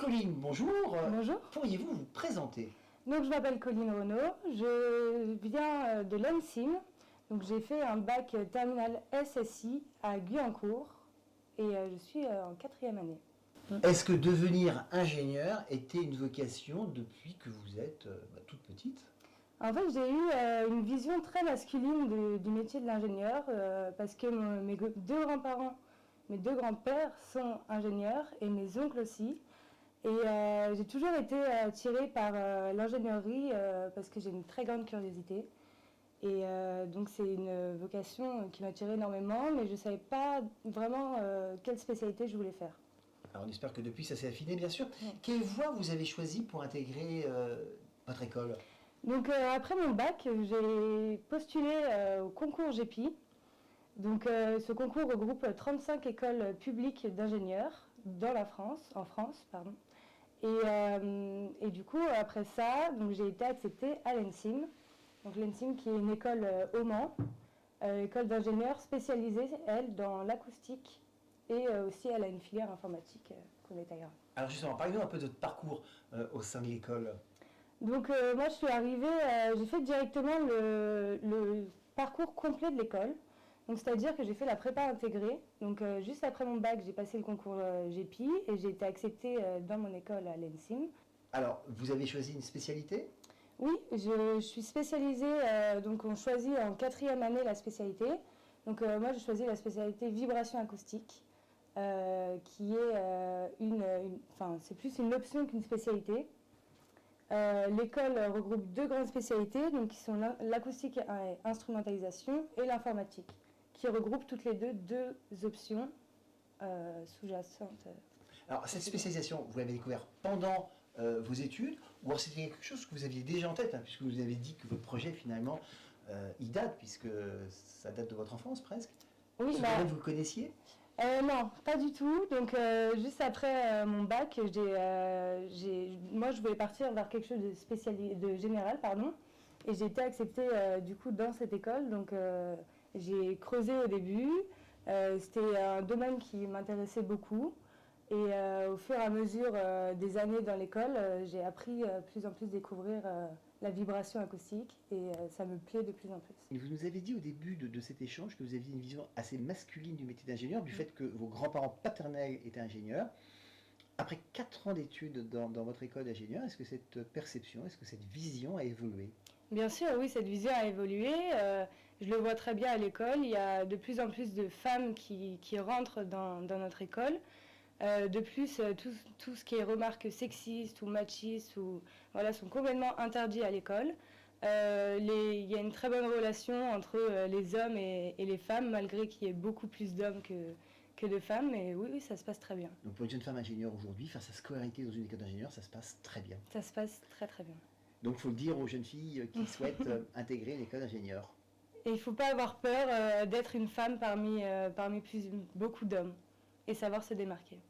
Colline, bonjour. Bonjour. Pourriez-vous vous présenter? Donc je m'appelle Colline Renaud, je viens de l'ENSIM. Donc j'ai fait un bac terminal SSI à Guyancourt et je suis en 4e année. Est-ce que devenir ingénieur était une vocation depuis que vous êtes toute petite? En fait, j'ai eu une vision très masculine du métier de l'ingénieur parce que mes deux grands-parents, mes deux grands-pères sont ingénieurs et mes oncles aussi. Et j'ai toujours été attirée par l'ingénierie parce que j'ai une très grande curiosité. Et donc c'est une vocation qui m'attirait énormément, mais je ne savais pas vraiment quelle spécialité je voulais faire. Alors on espère que depuis ça s'est affiné, bien sûr. Ouais. Quelle voie vous avez choisi pour intégrer votre école? Donc après mon bac, j'ai postulé au concours GEPI. Donc ce concours regroupe 35 écoles publiques d'ingénieurs en France, pardon. Et du coup, après ça, donc j'ai été acceptée à l'ENSIM. Donc l'ENSIM qui est une école au Mans, école d'ingénieurs spécialisée, elle, dans l'acoustique. Et aussi, elle a une filière informatique qu'on détaillera. Alors justement, parlez-nous un peu de votre parcours au sein de l'école. Donc moi, je suis arrivée, j'ai fait directement le parcours complet de l'école. Donc c'est-à-dire que j'ai fait la prépa intégrée. Donc juste après mon bac, j'ai passé le concours GEPI et j'ai été acceptée dans mon école à l'ENSIM. Alors, vous avez choisi une spécialité? Oui, je suis spécialisée, donc on choisit en 4e année la spécialité. Donc moi j'ai choisi la spécialité vibration acoustique, qui est c'est plus une option qu'une spécialité. L'école regroupe deux grandes spécialités, donc qui sont l'acoustique et instrumentalisation et l'informatique, qui regroupent toutes les deux options sous-jacentes. Alors, cette spécialisation, vous l'avez découvert pendant vos études, ou alors c'était quelque chose que vous aviez déjà en tête, hein, puisque vous avez dit que votre projet, finalement, il date, puisque ça date de votre enfance, presque? Oui, Vous le connaissiez? Non, pas du tout. Donc, juste après mon bac, moi, je voulais partir vers quelque chose de général, pardon. Et j'ai été acceptée, du coup, dans cette école. Donc, j'ai creusé au début. C'était un domaine qui m'intéressait beaucoup. Et au fur et à mesure des années dans l'école, j'ai appris plus en plus découvrir la vibration acoustique et ça me plaît de plus en plus. Et vous nous avez dit au début de cet échange que vous aviez une vision assez masculine du métier d'ingénieur, du fait que vos grands-parents paternels étaient ingénieurs. Après 4 ans d'études dans votre école d'ingénieur, est-ce que cette perception, est-ce que cette vision a évolué? Bien sûr, oui, cette vision a évolué. Je le vois très bien à l'école. Il y a de plus en plus de femmes qui rentrent dans notre école. De plus, tout ce qui est remarques sexistes ou machistes sont complètement interdits à l'école. Il y a une très bonne relation entre les hommes et les femmes, malgré qu'il y ait beaucoup plus d'hommes que de femmes. Mais oui, ça se passe très bien. Donc pour une jeune femme ingénieure aujourd'hui, faire sa scolarité dans une école d'ingénieur, ça se passe très bien. Ça se passe très très bien. Donc il faut le dire aux jeunes filles qui souhaitent intégrer une école d'ingénieur. Et il ne faut pas avoir peur d'être une femme parmi beaucoup d'hommes et savoir se démarquer.